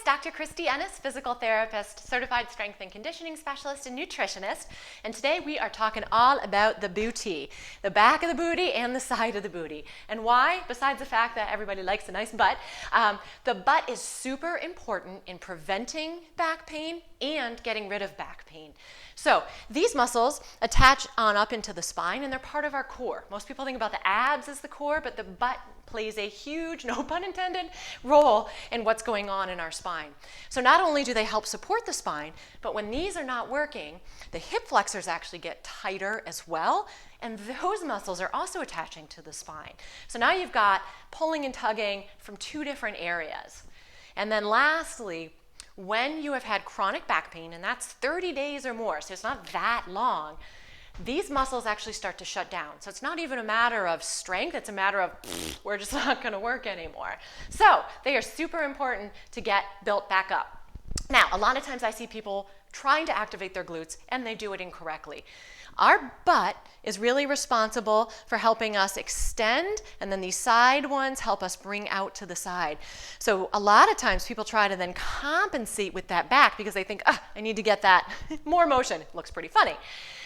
Dr. Kristie Ennis, physical therapist, certified strength and conditioning specialist, and nutritionist. And today we are talking all about the booty, the back of the booty and the side of the booty. And why? Besides the fact that everybody likes a nice butt, the butt is super important in preventing back pain and getting rid of back pain. So these muscles attach on up into the spine and they're part of our core. Most people think about the abs as the core, but the butt plays a huge, no pun intended, role in what's going on in our spine. So not only do they help support the spine, but when these are not working, the hip flexors actually get tighter as well, and those muscles are also attaching to the spine. So now you've got pulling and tugging from two different areas. And then lastly, when you have had chronic back pain, and that's 30 days or more, so it's not that long, these muscles actually start to shut down. So it's not even a matter of strength, it's a matter of we're just not gonna work anymore. So they are super important to get built back up. Now, a lot of times I see people trying to activate their glutes and they do it incorrectly. Our butt is really responsible for helping us extend, and then these side ones help us bring out to the side. So a lot of times people try to then compensate with that back because they think, I need to get that more motion. It looks pretty funny.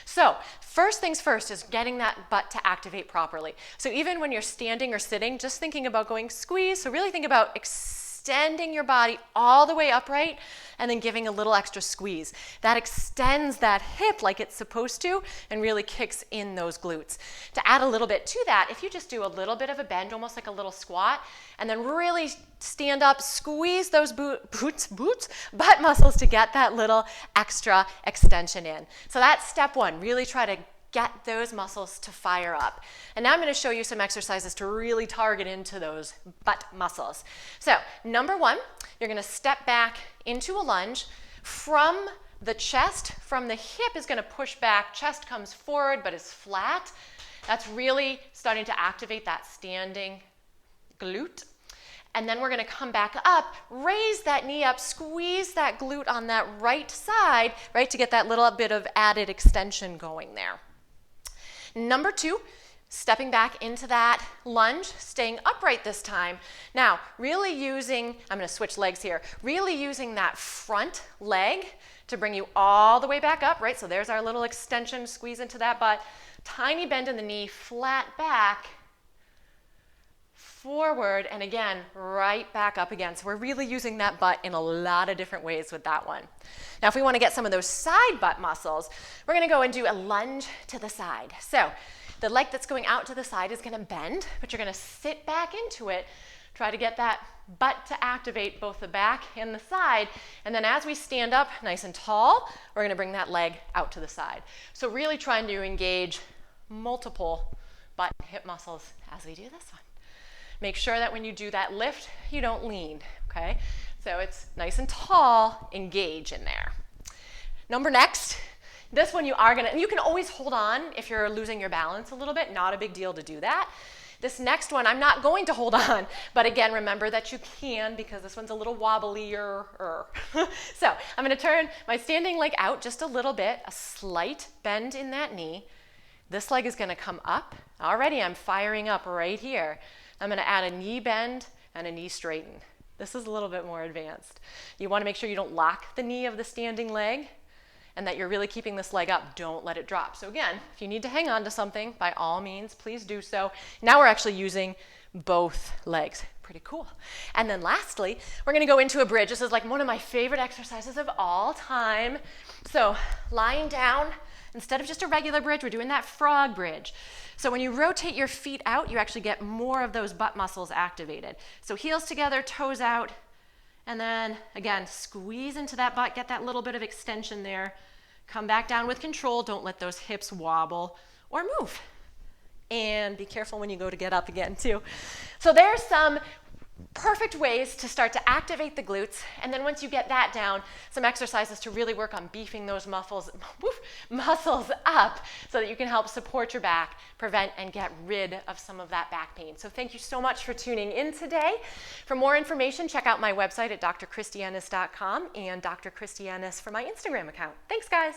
So first things first is getting that butt to activate properly. So even when you're standing or sitting, just thinking about going squeeze, so really think about extending your body all the way upright and then giving a little extra squeeze. That extends that hip like it's supposed to and really kicks in those glutes. To add a little bit to that, if you just do a little bit of a bend, almost like a little squat, and then really stand up, squeeze those butt muscles to get that little extra extension in. So that's step one, really try to get those muscles to fire up. And now I'm going to show you some exercises to really target into those butt muscles. So number one, you're going to step back into a lunge. From the chest, from the hip is going to push back, chest comes forward but is flat. That's really starting to activate that standing glute. And then we're going to come back up, raise that knee up, squeeze that glute on that right side, right, to get that little bit of added extension going there. Number two, stepping back into that lunge, staying upright this time. Now, really using, I'm going to switch legs here, really using that front leg to bring you all the way back up, right? So there's our little extension, squeeze into that butt, tiny bend in the knee, flat back, forward, and again, right back up again. So we're really using that butt in a lot of different ways with that one. Now, if we want to get some of those side butt muscles, we're going to go and do a lunge to the side. So the leg that's going out to the side is going to bend, but you're going to sit back into it, try to get that butt to activate both the back and the side, and then as we stand up nice and tall, we're going to bring that leg out to the side. So really trying to engage multiple butt and hip muscles as we do this one. Make sure that when you do that lift, you don't lean, okay? So it's nice and tall, engage in there. Next, this one you can always hold on if you're losing your balance a little bit, not a big deal to do that. This next one, I'm not going to hold on, but again, remember that you can because this one's a little wobblier. So I'm gonna turn my standing leg out just a little bit, a slight bend in that knee. This leg is gonna come up. Already I'm firing up right here. I'm going to add a knee bend and a knee straighten. This is a little bit more advanced. You want to make sure you don't lock the knee of the standing leg and that you're really keeping this leg up. Don't let it drop. So again, if you need to hang on to something, by all means, please do so. Now we're actually using both legs. Pretty cool. And then lastly, we're going to go into a bridge. This is like one of my favorite exercises of all time. So lying down, instead of just a regular bridge, we're doing that frog bridge. So when you rotate your feet out, you actually get more of those butt muscles activated. So heels together, toes out, and then again, squeeze into that butt, get that little bit of extension there. Come back down with control. Don't let those hips wobble or move. And be careful when you go to get up again too. So there's some perfect ways to start to activate the glutes, and then once you get that down, some exercises to really work on beefing those muscles up so that you can help support your back, prevent and get rid of some of that back pain. So thank you so much for tuning in today. For more information, check out my website at drkristieennis.com and Dr. Kristie Ennis for my Instagram account. Thanks, guys.